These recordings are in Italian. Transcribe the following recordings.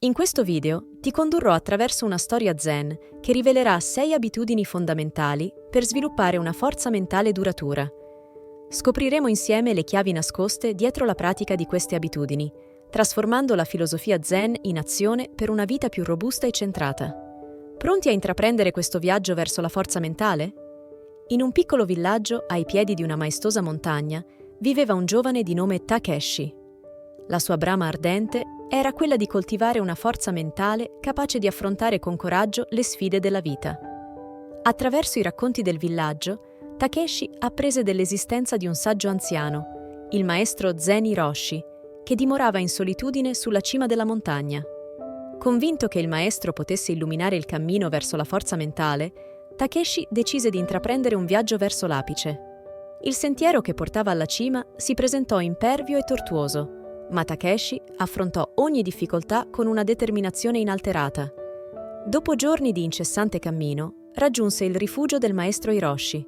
In questo video ti condurrò attraverso una storia zen che rivelerà 6 abitudini fondamentali per sviluppare una forza mentale duratura. Scopriremo insieme le chiavi nascoste dietro la pratica di queste abitudini, trasformando la filosofia zen in azione per una vita più robusta e centrata. Pronti a intraprendere questo viaggio verso la forza mentale? In un piccolo villaggio ai piedi di una maestosa montagna viveva un giovane di nome Takeshi. La sua brama ardente era quella di coltivare una forza mentale capace di affrontare con coraggio le sfide della vita. Attraverso i racconti del villaggio, Takeshi apprese dell'esistenza di un saggio anziano, il maestro Zen Hiroshi, che dimorava in solitudine sulla cima della montagna. Convinto che il maestro potesse illuminare il cammino verso la forza mentale, Takeshi decise di intraprendere un viaggio verso l'apice. Il sentiero che portava alla cima si presentò impervio e tortuoso, ma Takeshi affrontò ogni difficoltà con una determinazione inalterata. Dopo giorni di incessante cammino, raggiunse il rifugio del maestro Hiroshi.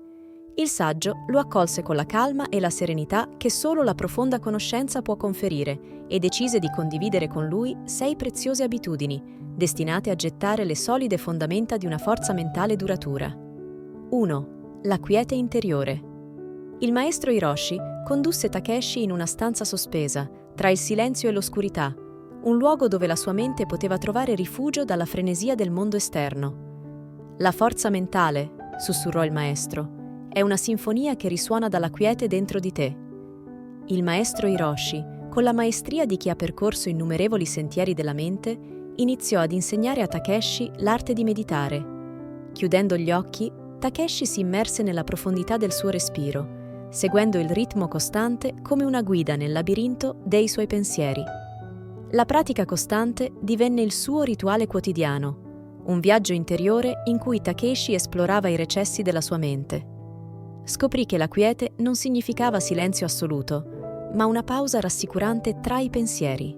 Il saggio lo accolse con la calma e la serenità che solo la profonda conoscenza può conferire e decise di condividere con lui 6 preziose abitudini, destinate a gettare le solide fondamenta di una forza mentale duratura. 1. La quiete interiore. Il maestro Hiroshi condusse Takeshi in una stanza sospesa, tra il silenzio e l'oscurità, un luogo dove la sua mente poteva trovare rifugio dalla frenesia del mondo esterno. La forza mentale, sussurrò il maestro, è una sinfonia che risuona dalla quiete dentro di te. Il maestro Hiroshi, con la maestria di chi ha percorso innumerevoli sentieri della mente, iniziò ad insegnare a Takeshi l'arte di meditare. Chiudendo gli occhi, Takeshi si immerse nella profondità del suo respiro, seguendo il ritmo costante come una guida nel labirinto dei suoi pensieri. La pratica costante divenne il suo rituale quotidiano, un viaggio interiore in cui Takeshi esplorava i recessi della sua mente. Scoprì che la quiete non significava silenzio assoluto, ma una pausa rassicurante tra i pensieri.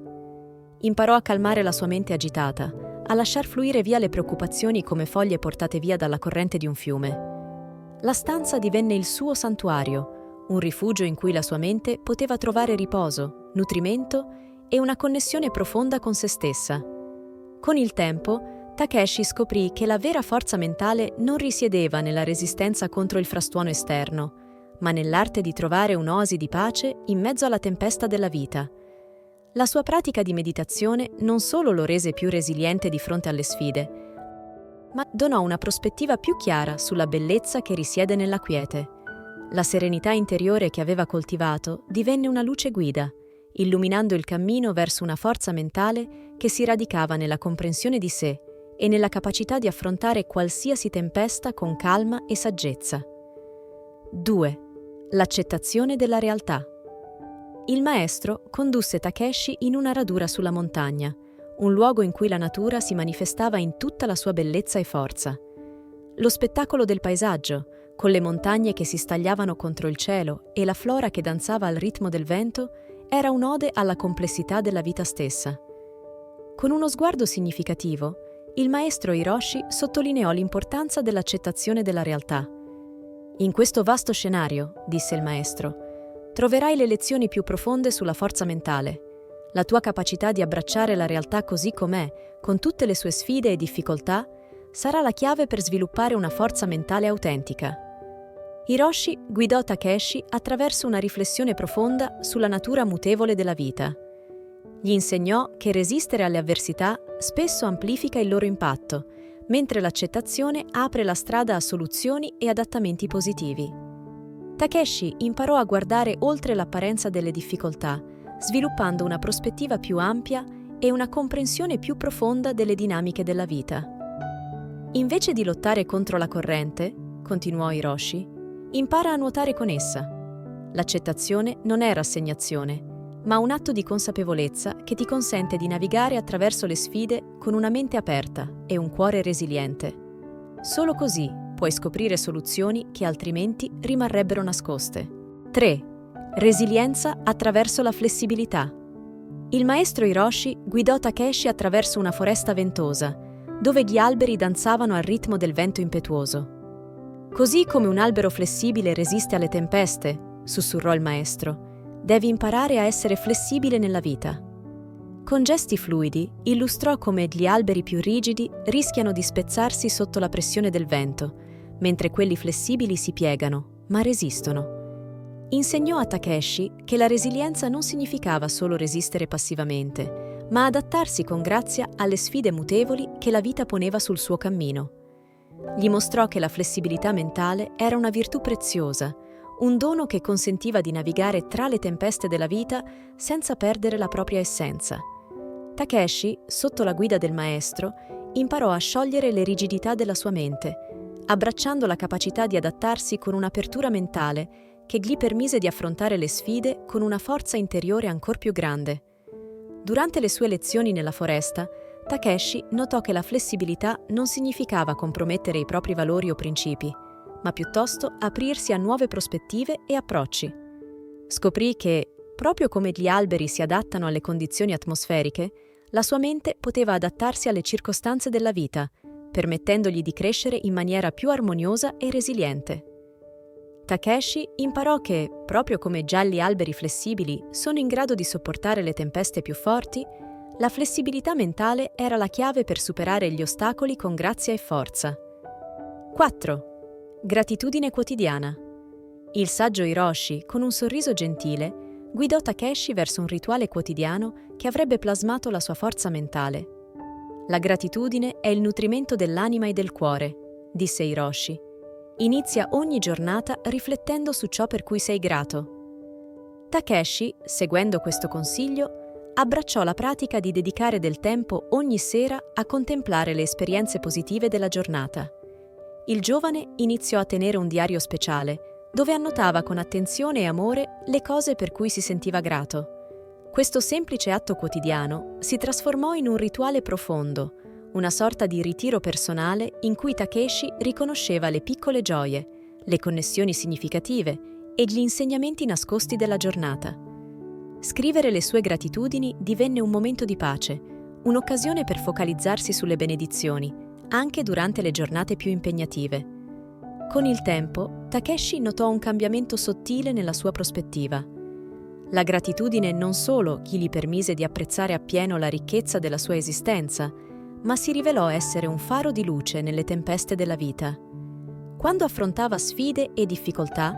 Imparò a calmare la sua mente agitata, a lasciar fluire via le preoccupazioni come foglie portate via dalla corrente di un fiume. La stanza divenne il suo santuario, un rifugio in cui la sua mente poteva trovare riposo, nutrimento e una connessione profonda con se stessa. Con il tempo, Takeshi scoprì che la vera forza mentale non risiedeva nella resistenza contro il frastuono esterno, ma nell'arte di trovare un'oasi di pace in mezzo alla tempesta della vita. La sua pratica di meditazione non solo lo rese più resiliente di fronte alle sfide, ma donò una prospettiva più chiara sulla bellezza che risiede nella quiete. La serenità interiore che aveva coltivato divenne una luce guida, illuminando il cammino verso una forza mentale che si radicava nella comprensione di sé e nella capacità di affrontare qualsiasi tempesta con calma e saggezza. 2. L'accettazione della realtà. Il maestro condusse Takeshi in una radura sulla montagna, un luogo in cui la natura si manifestava in tutta la sua bellezza e forza. Lo spettacolo del paesaggio, con le montagne che si stagliavano contro il cielo e la flora che danzava al ritmo del vento, era un'ode alla complessità della vita stessa. Con uno sguardo significativo, il maestro Hiroshi sottolineò l'importanza dell'accettazione della realtà. In questo vasto scenario, disse il maestro, troverai le lezioni più profonde sulla forza mentale. La tua capacità di abbracciare la realtà così com'è, con tutte le sue sfide e difficoltà, sarà la chiave per sviluppare una forza mentale autentica. Hiroshi guidò Takeshi attraverso una riflessione profonda sulla natura mutevole della vita. Gli insegnò che resistere alle avversità spesso amplifica il loro impatto, mentre l'accettazione apre la strada a soluzioni e adattamenti positivi. Takeshi imparò a guardare oltre l'apparenza delle difficoltà, sviluppando una prospettiva più ampia e una comprensione più profonda delle dinamiche della vita. Invece di lottare contro la corrente, continuò Hiroshi, impara a nuotare con essa. L'accettazione non è rassegnazione, ma un atto di consapevolezza che ti consente di navigare attraverso le sfide con una mente aperta e un cuore resiliente. Solo così puoi scoprire soluzioni che altrimenti rimarrebbero nascoste. 3. Resilienza attraverso la flessibilità. Il maestro Hiroshi guidò Takeshi attraverso una foresta ventosa, dove gli alberi danzavano al ritmo del vento impetuoso. Così come un albero flessibile resiste alle tempeste, sussurrò il maestro, devi imparare a essere flessibile nella vita. Con gesti fluidi illustrò come gli alberi più rigidi rischiano di spezzarsi sotto la pressione del vento, mentre quelli flessibili si piegano, ma resistono. Insegnò a Takeshi che la resilienza non significava solo resistere passivamente, ma adattarsi con grazia alle sfide mutevoli che la vita poneva sul suo cammino. Gli mostrò che la flessibilità mentale era una virtù preziosa, un dono che consentiva di navigare tra le tempeste della vita senza perdere la propria essenza. Takeshi, sotto la guida del maestro, imparò a sciogliere le rigidità della sua mente, abbracciando la capacità di adattarsi con un'apertura mentale che gli permise di affrontare le sfide con una forza interiore ancor più grande. Durante le sue lezioni nella foresta, Takeshi notò che la flessibilità non significava compromettere i propri valori o principi, ma piuttosto aprirsi a nuove prospettive e approcci. Scoprì che, proprio come gli alberi si adattano alle condizioni atmosferiche, la sua mente poteva adattarsi alle circostanze della vita, permettendogli di crescere in maniera più armoniosa e resiliente. Takeshi imparò che, proprio come già gli alberi flessibili sono in grado di sopportare le tempeste più forti, la flessibilità mentale era la chiave per superare gli ostacoli con grazia e forza. 4. Gratitudine quotidiana. Il saggio Hiroshi, con un sorriso gentile, guidò Takeshi verso un rituale quotidiano che avrebbe plasmato la sua forza mentale. La gratitudine è il nutrimento dell'anima e del cuore, disse Hiroshi. Inizia ogni giornata riflettendo su ciò per cui sei grato. Takeshi, seguendo questo consiglio, abbracciò la pratica di dedicare del tempo ogni sera a contemplare le esperienze positive della giornata. Il giovane iniziò a tenere un diario speciale, dove annotava con attenzione e amore le cose per cui si sentiva grato. Questo semplice atto quotidiano si trasformò in un rituale profondo, una sorta di ritiro personale in cui Takeshi riconosceva le piccole gioie, le connessioni significative e gli insegnamenti nascosti della giornata. Scrivere le sue gratitudini divenne un momento di pace, un'occasione per focalizzarsi sulle benedizioni, anche durante le giornate più impegnative. Con il tempo, Takeshi notò un cambiamento sottile nella sua prospettiva. La gratitudine non solo gli permise di apprezzare appieno la ricchezza della sua esistenza, ma si rivelò essere un faro di luce nelle tempeste della vita. Quando affrontava sfide e difficoltà,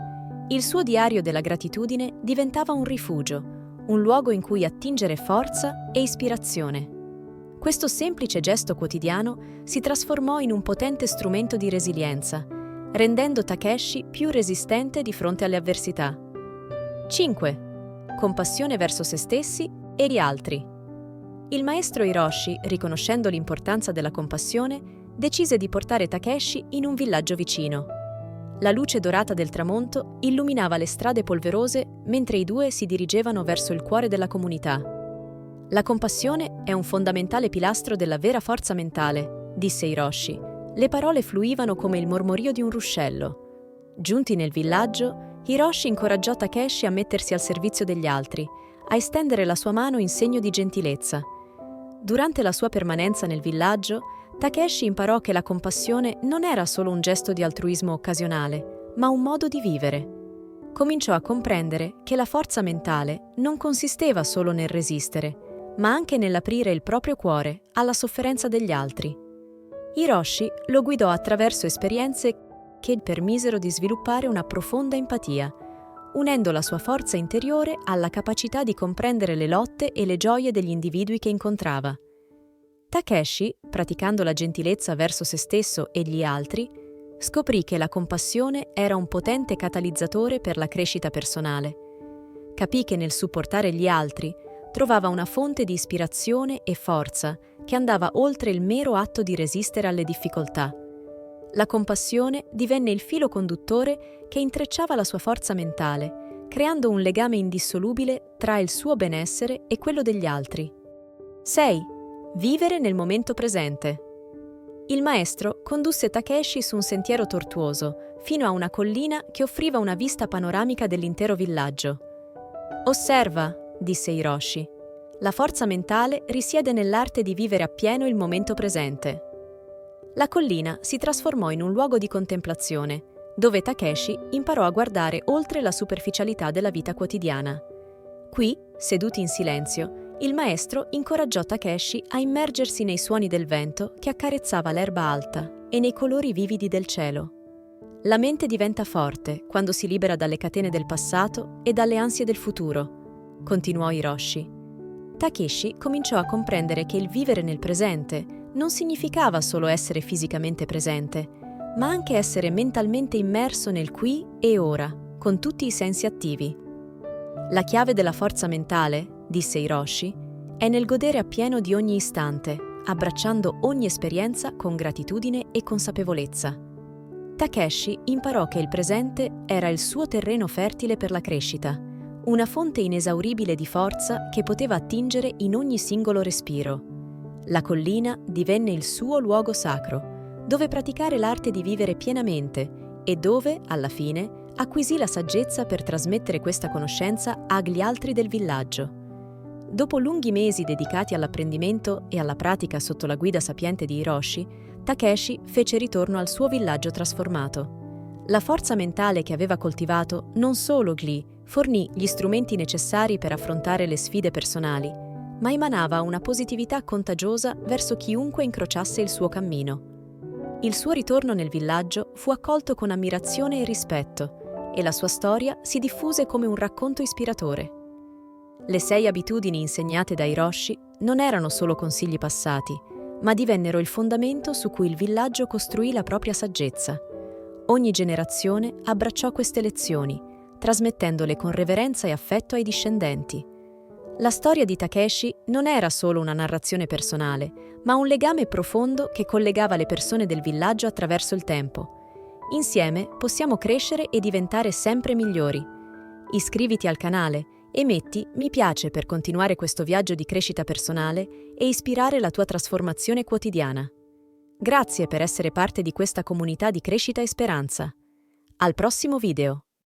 il suo diario della gratitudine diventava un rifugio, un luogo in cui attingere forza e ispirazione. Questo semplice gesto quotidiano si trasformò in un potente strumento di resilienza, rendendo Takeshi più resistente di fronte alle avversità. 5. Compassione verso se stessi e gli altri. Il maestro Hiroshi, riconoscendo l'importanza della compassione, decise di portare Takeshi in un villaggio vicino. La luce dorata del tramonto illuminava le strade polverose mentre i due si dirigevano verso il cuore della comunità. La compassione è un fondamentale pilastro della vera forza mentale, disse Hiroshi. Le parole fluivano come il mormorio di un ruscello. Giunti nel villaggio, Hiroshi incoraggiò Takeshi a mettersi al servizio degli altri, a estendere la sua mano in segno di gentilezza. Durante la sua permanenza nel villaggio, Takeshi imparò che la compassione non era solo un gesto di altruismo occasionale, ma un modo di vivere. Cominciò a comprendere che la forza mentale non consisteva solo nel resistere, ma anche nell'aprire il proprio cuore alla sofferenza degli altri. Hiroshi lo guidò attraverso esperienze che permisero di sviluppare una profonda empatia, unendo la sua forza interiore alla capacità di comprendere le lotte e le gioie degli individui che incontrava. Takeshi, praticando la gentilezza verso se stesso e gli altri, scoprì che la compassione era un potente catalizzatore per la crescita personale. Capì che nel supportare gli altri trovava una fonte di ispirazione e forza che andava oltre il mero atto di resistere alle difficoltà. La compassione divenne il filo conduttore che intrecciava la sua forza mentale, creando un legame indissolubile tra il suo benessere e quello degli altri. 6. Vivere nel momento presente. Il maestro condusse Takeshi su un sentiero tortuoso, fino a una collina che offriva una vista panoramica dell'intero villaggio. «Osserva», disse Hiroshi. «La forza mentale risiede nell'arte di vivere appieno il momento presente». La collina si trasformò in un luogo di contemplazione, dove Takeshi imparò a guardare oltre la superficialità della vita quotidiana. Qui, seduti in silenzio, Il maestro incoraggiò Takeshi a immergersi nei suoni del vento che accarezzava l'erba alta e nei colori vividi del cielo. La mente diventa forte quando si libera dalle catene del passato e dalle ansie del futuro, continuò Hiroshi. Takeshi cominciò a comprendere che il vivere nel presente non significava solo essere fisicamente presente, ma anche essere mentalmente immerso nel qui e ora, con tutti i sensi attivi. La chiave della forza mentale, disse Hiroshi, è nel godere appieno di ogni istante, abbracciando ogni esperienza con gratitudine e consapevolezza. Takeshi imparò che il presente era il suo terreno fertile per la crescita, una fonte inesauribile di forza che poteva attingere in ogni singolo respiro. La collina divenne il suo luogo sacro, dove praticare l'arte di vivere pienamente e dove, alla fine, acquisì la saggezza per trasmettere questa conoscenza agli altri del villaggio. Dopo lunghi mesi dedicati all'apprendimento e alla pratica sotto la guida sapiente di Hiroshi, Takeshi fece ritorno al suo villaggio trasformato. La forza mentale che aveva coltivato non solo gli fornì gli strumenti necessari per affrontare le sfide personali, ma emanava una positività contagiosa verso chiunque incrociasse il suo cammino. Il suo ritorno nel villaggio fu accolto con ammirazione e rispetto, e la sua storia si diffuse come un racconto ispiratore. Le 6 abitudini insegnate da Hiroshi non erano solo consigli passati, ma divennero il fondamento su cui il villaggio costruì la propria saggezza. Ogni generazione abbracciò queste lezioni, trasmettendole con reverenza e affetto ai discendenti. La storia di Takeshi non era solo una narrazione personale, ma un legame profondo che collegava le persone del villaggio attraverso il tempo. Insieme possiamo crescere e diventare sempre migliori. Iscriviti al canale e metti mi piace per continuare questo viaggio di crescita personale e ispirare la tua trasformazione quotidiana. Grazie per essere parte di questa comunità di crescita e speranza. Al prossimo video!